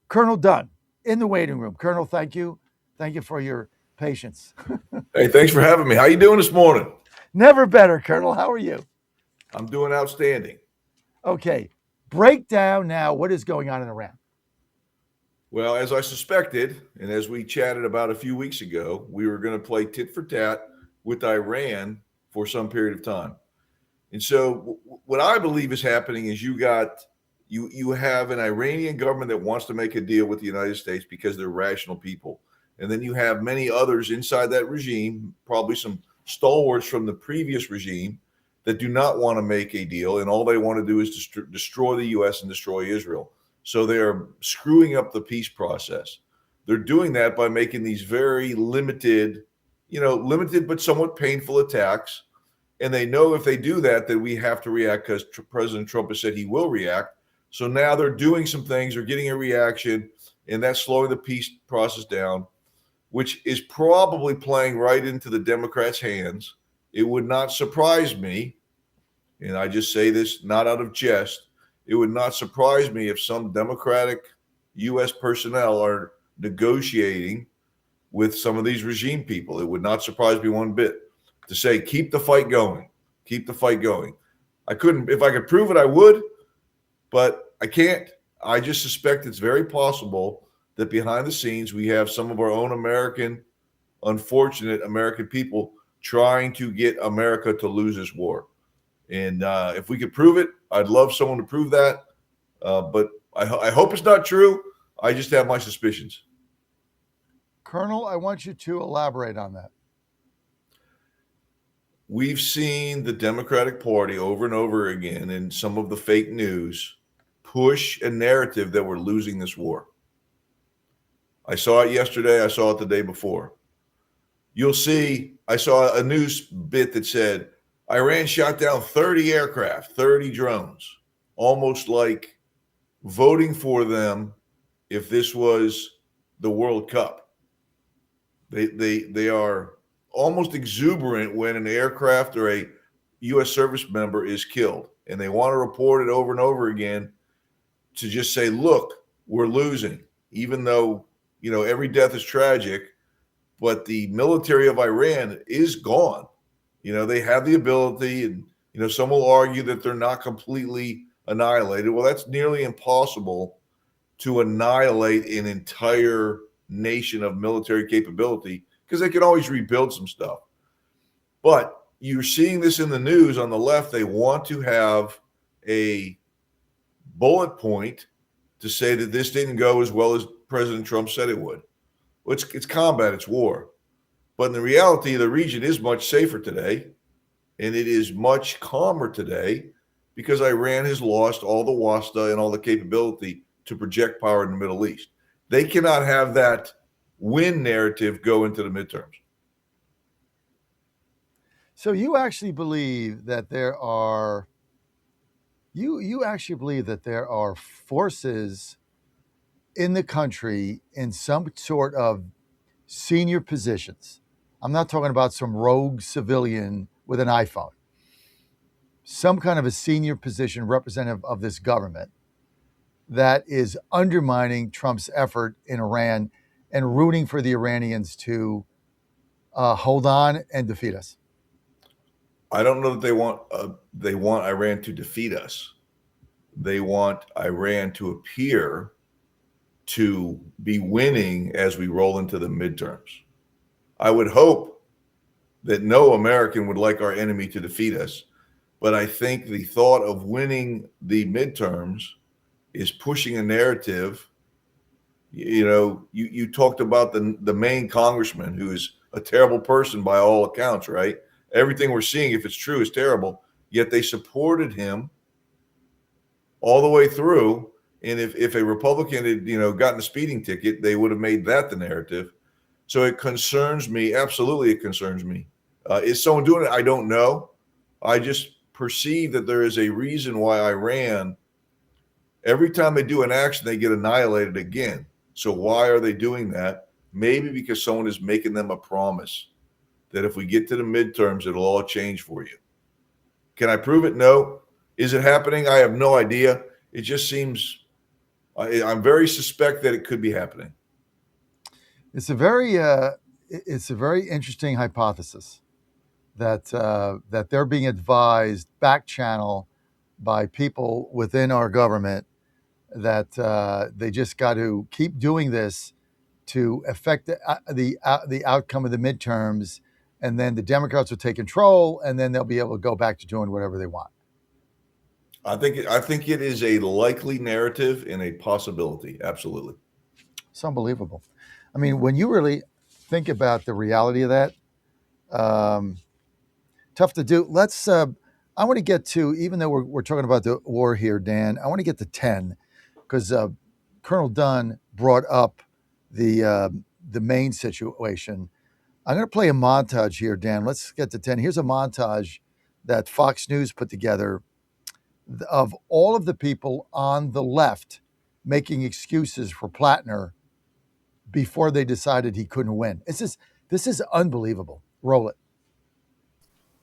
Colonel Dunn in the waiting room. Colonel, thank you. Thank you for your patience. Hey, thanks for having me. How you doing this morning? Never better, Colonel. How are you? I'm doing outstanding. Okay. Break down now what is going on in Iran. Well, as I suspected, and as we chatted about a few weeks ago, we were going to play tit for tat with Iran for some period of time. And so, what I believe is happening is you have an Iranian government that wants to make a deal with the United States because they're rational people, and then you have many others inside that regime, probably some stalwarts from the previous regime, that do not want to make a deal, and all they want to do is destroy the U.S. and destroy Israel. So they are screwing up the peace process. They're doing that by making these very limited but somewhat painful attacks. And they know if they do that, that we have to react because President Trump has said he will react. So now they're doing some things, they're getting a reaction, and that's slowing the peace process down, which is probably playing right into the Democrats' hands. It would not surprise me, and I just say this not out of jest, it would not surprise me if some Democratic U.S. personnel are negotiating with some of these regime people. It would not surprise me one bit to say, keep the fight going. Keep the fight going. If I could prove it, I would, but I can't. I just suspect it's very possible that behind the scenes, we have some of our own unfortunate American people trying to get America to lose this war. And if we could prove it, I'd love someone to prove that. But I hope it's not true. I just have my suspicions. Colonel, I want you to elaborate on that. We've seen the Democratic Party over and over again in some of the fake news push a narrative that we're losing this war. I saw it yesterday. I saw it the day before. You'll see, I saw a news bit that said Iran shot down 30 aircraft, 30 drones, almost like voting for them if this was the World Cup. They are almost exuberant when an aircraft or a U.S. service member is killed, and they want to report it over and over again to just say, look, we're losing, even though, every death is tragic, but the military of Iran is gone. They have the ability, and, some will argue that they're not completely annihilated. Well, that's nearly impossible to annihilate an entire nation of military capability because they can always rebuild some stuff. But you're seeing this in the news on the left. They want to have a bullet point to say that this didn't go as well as President Trump said it would. Well, it's combat, it's war. But in the reality, the region is much safer today, and it is much calmer today because Iran has lost all the wasta and all the capability to project power in the Middle East. They cannot have that win narrative go into the midterms. So you actually believe that there are forces in the country in some sort of senior positions. I'm not talking about some rogue civilian with an iPhone. Some kind of a senior position representative of this government that is undermining Trump's effort in Iran and rooting for the Iranians to hold on and defeat us. I don't know that they want Iran to defeat us. They want Iran to appear to be winning as we roll into the midterms. I would hope that no American would like our enemy to defeat us, but I think the thought of winning the midterms is pushing a narrative. You talked about the Maine congressman who is a terrible person by all accounts, right? Everything we're seeing, if it's true, is terrible. Yet they supported him all the way through. And if a Republican had, gotten a speeding ticket, they would have made that the narrative. So it concerns me. Absolutely, it concerns me. Is someone doing it? I don't know. I just perceive that there is a reason why Iran, every time they do an action, they get annihilated again. So why are they doing that? Maybe because someone is making them a promise that if we get to the midterms, it'll all change for you. Can I prove it? No. Is it happening? I have no idea. It just seems I'm very suspect that it could be happening. It's a very interesting hypothesis that they're being advised back channel by people within our government that they just got to keep doing this to affect the outcome of the midterms, and then the Democrats will take control, and then they'll be able to go back to doing whatever they want. I think it is a likely narrative and a possibility. Absolutely. It's unbelievable. I mean, when you really think about the reality of that, tough to do. I want to get to, even though we're talking about the war here, Dan, I want to get to 10 because Colonel Dunn brought up the Maine situation. I'm going to play a montage here, Dan. Let's get to 10. Here's a montage that Fox News put together of all of the people on the left making excuses for Plattner before they decided he couldn't win. This is unbelievable. Roll it.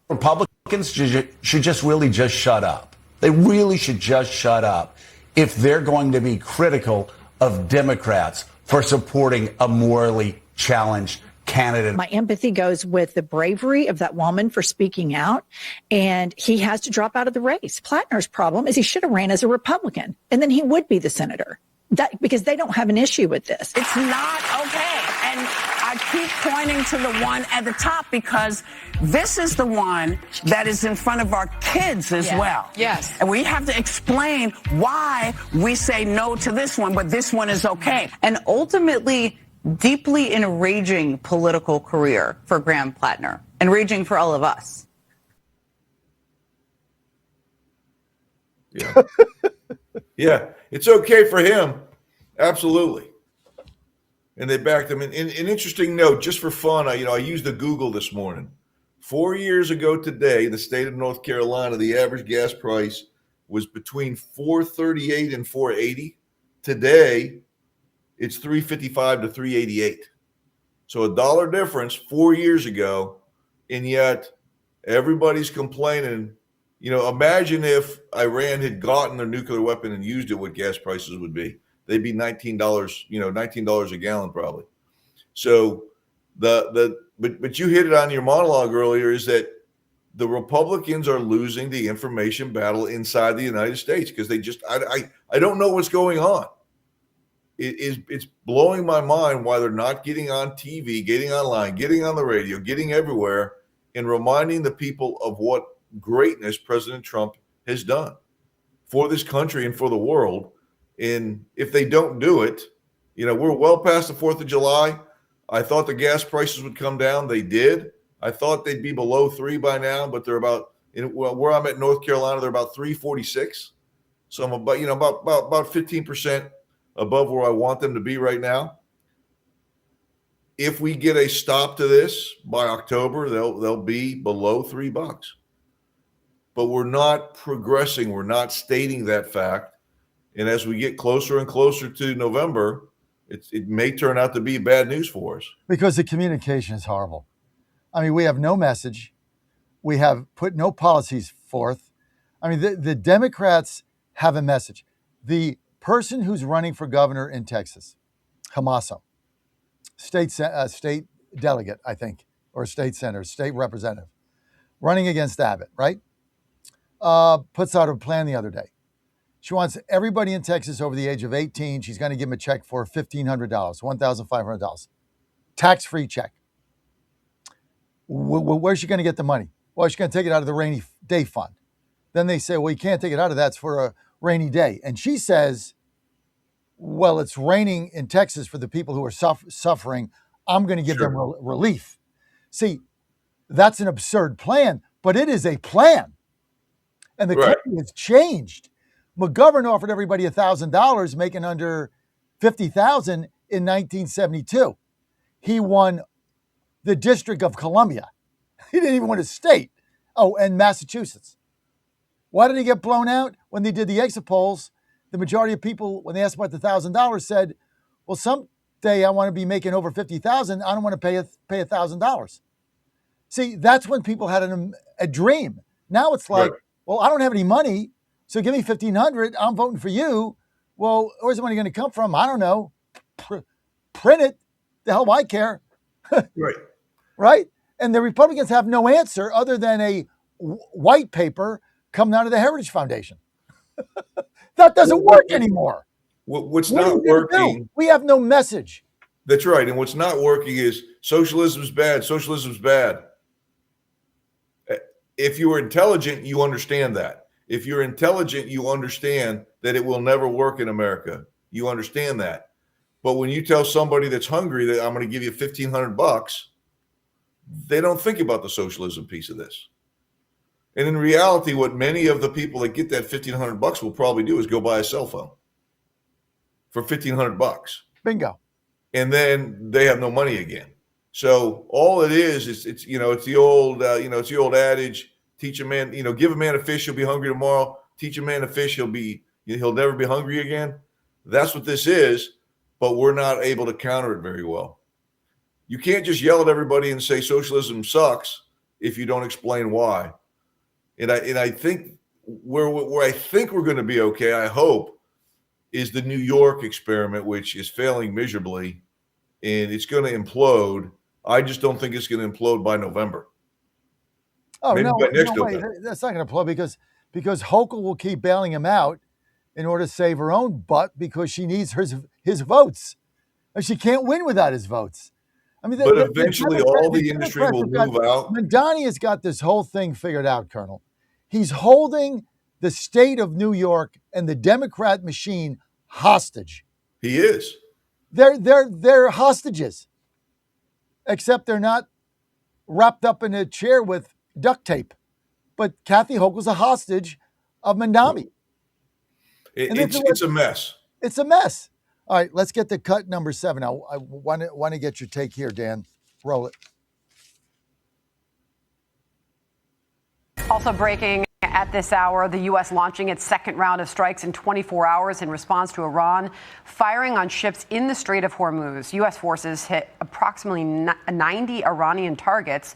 Republicans should just really just shut up. They really should just shut up if they're going to be critical of Democrats for supporting a morally challenged candidate. My empathy goes with the bravery of that woman for speaking out, and he has to drop out of the race. Plattner's problem is he should have ran as a Republican, and then he would be the senator. Because they don't have an issue with this. It's not okay. And I keep pointing to the one at the top because this is the one that is in front of our kids as well. Yes. And we have to explain why we say no to this one, but this one is okay. And ultimately, deeply enraging political career for Graham Plattner, enraging for all of us. Yeah. Yeah, it's okay for him. Absolutely. And they backed him. An interesting note, just for fun, I used the Google this morning. 4 years ago today, the state of North Carolina, the average gas price was between $4.38 and $4.80. Today, it's $3.55 to $3.88. So a dollar difference 4 years ago, and yet everybody's complaining. Imagine if Iran had gotten their nuclear weapon and used it, what gas prices would be. They'd be $19, $19 a gallon probably. So but you hit it on your monologue earlier, is that the Republicans are losing the information battle inside the United States because they just I don't know what's going on. It's blowing my mind why they're not getting on TV, getting online, getting on the radio, getting everywhere, and reminding the people of what greatness President Trump has done for this country and for the world. And if they don't do it, we're well past the 4th of July. I thought the gas prices would come down. They did. I thought they'd be below $3 by now, but they're where I'm at, North Carolina, they're about $3.46. So I'm about 15% above where I want them to be right now. If we get a stop to this by October, they'll be below $3. But we're not progressing. We're not stating that fact. And as we get closer and closer to November, it may turn out to be bad news for us. Because the communication is horrible. I mean, we have no message. We have put no policies forth. I mean, the Democrats have a message. The person who's running for governor in Texas, Hamaso, state delegate, I think, or state senator, state representative, running against Abbott, right? Puts out a plan the other day. She wants everybody in Texas over the age of 18. She's going to give them a check for $1,500, $1,500, tax-free check. Where's she going to get the money? Well, she's going to take it out of the rainy day fund. Then they say, well, you can't take it out of that. It's for a rainy day. And she says, well, it's raining in Texas for the people who are suffering. I'm going to give them relief. See, that's an absurd plan, but it is a plan. And the country has changed. McGovern offered everybody $1,000 making under $50,000 in 1972. He won the District of Columbia. He didn't even win a state. Oh, and Massachusetts. Why did he get blown out? When they did the exit polls, the majority of people, when they asked about the $1,000, said, well, someday I want to be making over $50,000. I don't want to pay $1,000. See, that's when people had a dream. Now it's like, well, I don't have any money, so give me $1,500. I'm voting for you. Well, where's the money going to come from? I don't know. Print it. The hell do I care? Right. Right? And the Republicans have no answer other than a white paper coming out of the Heritage Foundation. That doesn't work anymore. What's What are not we gonna do? working? We have no message. That's right. And what's not working is socialism's bad. Socialism's bad. If you're intelligent, you understand that. If you're intelligent, you understand that it will never work in America. You understand that. But when you tell somebody that's hungry that I'm going to give you $1,500, they don't think about the socialism piece of this. And in reality, what many of the people that get that $1,500 will probably do is go buy a cell phone for $1,500. Bingo. And then they have no money again. So all it is it's the old it's the old adage: teach a man, give a man a fish, he'll be hungry tomorrow. Teach a man a fish, he'll never be hungry again. That's what this is, but we're not able to counter it very well. You can't just yell at everybody and say socialism sucks if you don't explain why. And I think where I think we're going to be okay, I hope, is the New York experiment, which is failing miserably, and it's going to implode. I just don't think it's going to implode by November. Oh, Maybe no, by next no way. November. That's not going to implode because Hochul will keep bailing him out in order to save her own butt because she needs his votes. And she can't win without his votes. I mean, But eventually all the industry will move out. Mondani has got this whole thing figured out, Colonel. He's holding the state of New York and the Democrat machine hostage. He is. They're hostages, except they're not wrapped up in a chair with duct tape. But Kathy Hochul's a hostage of Mondani. It's a mess. It's a mess. All right, let's get to cut number 7. I want to get your take here, Dan. Roll it. Also breaking at this hour, the U.S. launching its second round of strikes in 24 hours in response to Iran firing on ships in the Strait of Hormuz. U.S. forces hit approximately 90 Iranian targets,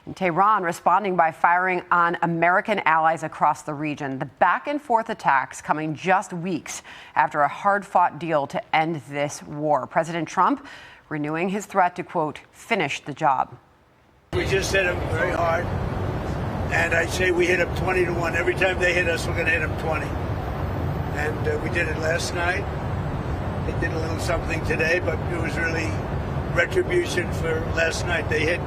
and Tehran responding by firing on American allies across the region. The back-and-forth attacks coming just weeks after a hard-fought deal to end this war. President Trump renewing his threat to, quote, finish the job. We just hit them very hard. And I say we hit them 20-1. Every time they hit us, we're going to hit them 20. And we did it last night. They did a little something today, but it was really retribution for last night. They hit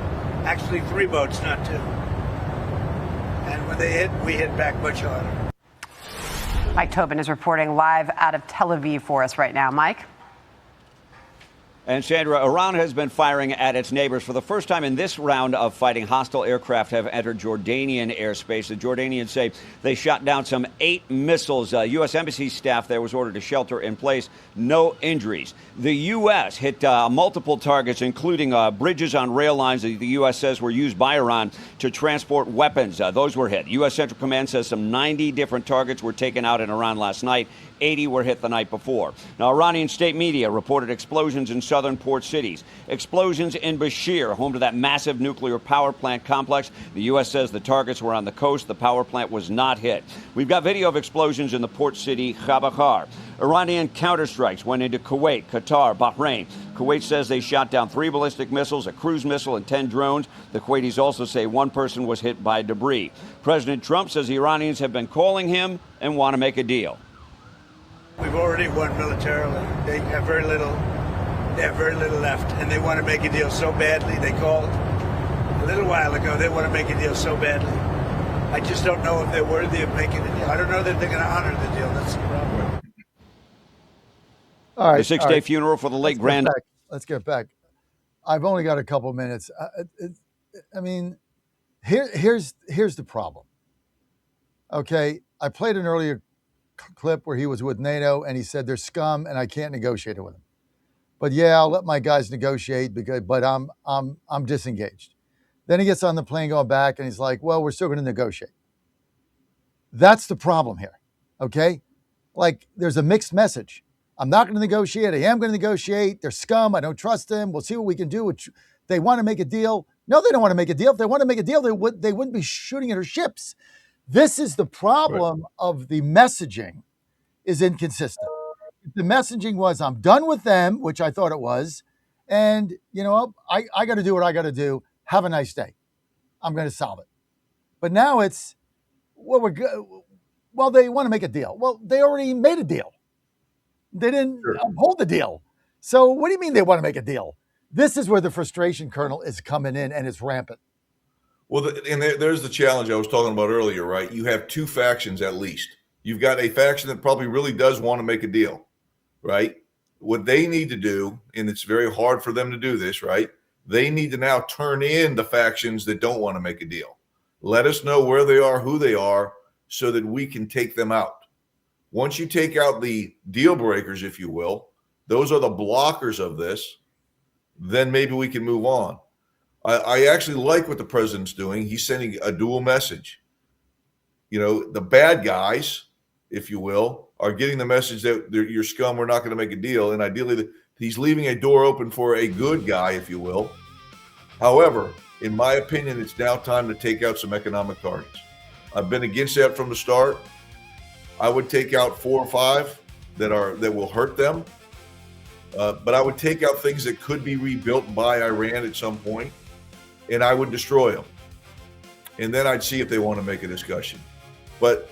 actually 3 boats, not 2. And when they hit, we hit back much harder. Mike Tobin is reporting live out of Tel Aviv for us right now. Mike? And Sandra, Iran has been firing at its neighbors. For the first time in this round of fighting, hostile aircraft have entered Jordanian airspace. The Jordanians say they shot down some 8 missiles. U.S. Embassy staff there was ordered to shelter in place. No injuries. The U.S. hit multiple targets, including bridges on rail lines that the U.S. says were used by Iran to transport weapons. Those were hit. U.S. Central Command says some 90 different targets were taken out in Iran last night. 80 were hit the night before. Now, Iranian state media reported explosions in southern port cities. Explosions in Bashir, home to that massive nuclear power plant complex. The U.S. says the targets were on the coast. The power plant was not hit. We've got video of explosions in the port city Khabakar. Iranian counterstrikes went into Kuwait, Qatar, Bahrain. Kuwait says they shot down 3 ballistic missiles, a cruise missile, and 10 drones. The Kuwaitis also say 1 person was hit by debris. President Trump says the Iranians have been calling him and want to make a deal. We've already won militarily. They have very little left, and they want to make a deal so badly. They called a little while ago. They want to make a deal so badly. I just don't know if they're worthy of making a deal. I don't know that they're going to honor the deal. That's the problem. All right. The 6-day funeral for the late grand. Let's get back. I've only got a couple minutes. I mean, here's the problem. Okay, I played an earlier clip where he was with NATO and he said they're scum and I can't negotiate it with them. But yeah, I'll let my guys negotiate but I'm disengaged. Then he gets on the plane going back and he's like, well, we're still going to negotiate. That's the problem here. Okay? Like there's a mixed message. I'm not going to negotiate. I am going to negotiate. They're scum. I don't trust them. We'll see what we can do. They want to make a deal. No, they don't want to make a deal. If they want to make a deal, they wouldn't be shooting at our ships. This is the problem of the messaging is inconsistent. The messaging was, I'm done with them, which I thought it was. And, I got to do what I got to do. Have a nice day. I'm going to solve it. But now it's, well, they want to make a deal. Well, they already made a deal. They didn't uphold the deal. So what do you mean they want to make a deal? This is where the frustration kernel is coming in, and it's rampant. Well, there's the challenge I was talking about earlier, right? You have two factions at least. You've got a faction that probably really does want to make a deal, right? What they need to do, and it's very hard for them to do this, right? They need to now turn in the factions that don't want to make a deal. Let us know where they are, who they are, so that we can take them out. Once you take out the deal breakers, if you will, those are the blockers of this, then maybe we can move on. I actually like what the president's doing. He's sending a dual message. The bad guys, if you will, are getting the message that you're scum, we're not going to make a deal. And ideally, he's leaving a door open for a good guy, if you will. However, in my opinion, it's now time to take out some economic targets. I've been against that from the start. I would take out 4 or 5 that will hurt them. But I would take out things that could be rebuilt by Iran at some point, and I would destroy them. And then I'd see if they want to make a discussion. But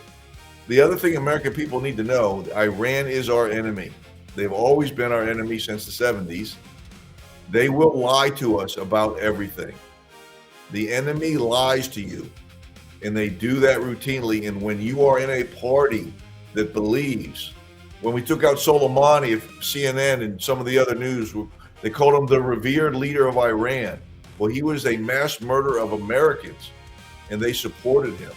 the other thing American people need to know, Iran is our enemy. They've always been our enemy since the 70s. They will lie to us about everything. The enemy lies to you, and they do that routinely. And when you are in a party that believes, when we took out Soleimani, if CNN and some of the other news, they called him the revered leader of Iran. Well, he was a mass murderer of Americans, and they supported him.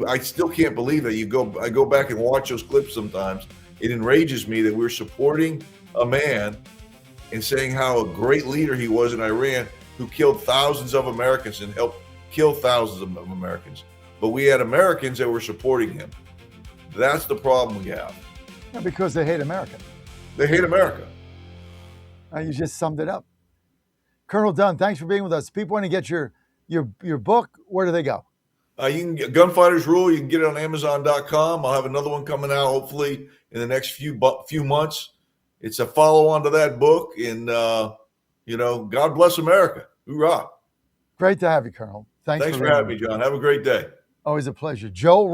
I still can't believe that. I go back and watch those clips sometimes. It enrages me that we're supporting a man and saying how a great leader he was in Iran, who killed thousands of Americans and helped kill thousands of Americans. But we had Americans that were supporting him. That's the problem we have. Yeah, because they hate America. They hate America. You just summed it up. Colonel Dunn, thanks for being with us. People want to get your book. Where do they go? You can get Gunfighters Rule. You can get it on Amazon.com. I'll have another one coming out hopefully in the next few months. It's a follow-on to that book, and God bless America. Hoorah! Great to have you, Colonel. Thanks for having me, John. Have a great day. Always a pleasure. Joe